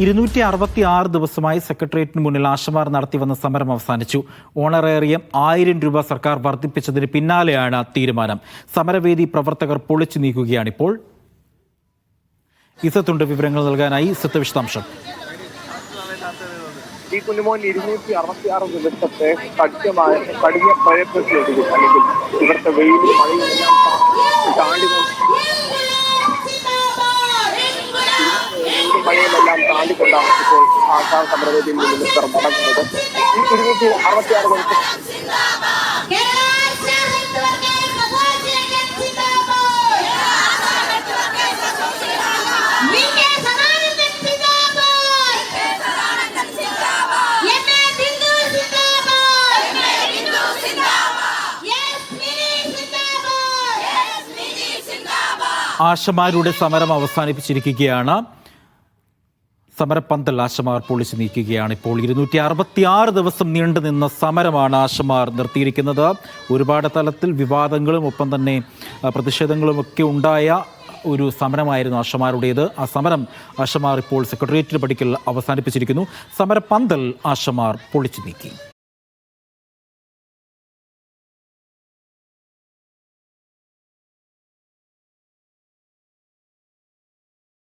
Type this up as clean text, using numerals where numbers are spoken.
266 ദിവസമായി സെക്രട്ടേറിയറ്റിന് മുന്നിൽ ആശമാർ നടത്തിവന്ന സമരം അവസാനിച്ചു. ഓണറേറിയം 1000 രൂപ സർക്കാർ വർദ്ധിപ്പിച്ചതിന് പിന്നാലെയാണ് തീരുമാനം. സമരവേദി പ്രവർത്തകർ പൊളിച്ചു നീക്കുകയാണിപ്പോൾ. ഇസത്തുണ്ട് വിവരങ്ങൾ നൽകാനായി. ഇസത്ത്, വിശദാംശം. ഈ കുഞ്ഞുമോൻ 266 ദിവസത്തെ കഠിന പ്രയത്നത്തിലേക്ക് അല്ലെങ്കിൽ ഇവിടുത്തെ വെയിലും മഴയും മഴയുമെല്ലാം താണ്ടിക്കൊണ്ടാണ് ഇപ്പോൾ ആശാ സമരവേദിയിൽ നിന്ന് മടങ്ങുന്നത്. ഈ 266 ദിവസം ആശമാരുടെ സമരം അവസാനിപ്പിച്ചിരിക്കുകയാണ്. സമരപ്പന്തൽ ആശമാർ പൊളിച്ചു നീക്കുകയാണ്. ഇപ്പോൾ 266 ദിവസം നീണ്ടുനിന്ന സമരമാണ് ആശമാർ നിർത്തിയിരിക്കുന്നത്. ഒരുപാട് തലത്തിൽ വിവാദങ്ങളും ഒപ്പം തന്നെ പ്രതിഷേധങ്ങളും ഒക്കെ ഉണ്ടായ ഒരു സമരമായിരുന്നു ആശമാരുടേത്. ആ സമരം ആശമാർ ഇപ്പോൾ സെക്രട്ടേറിയറ്റിന് പടിക്കൽ അവസാനിപ്പിച്ചിരിക്കുന്നു. സമരപ്പന്തൽ ആശമാർ പൊളിച്ചു നീക്കി.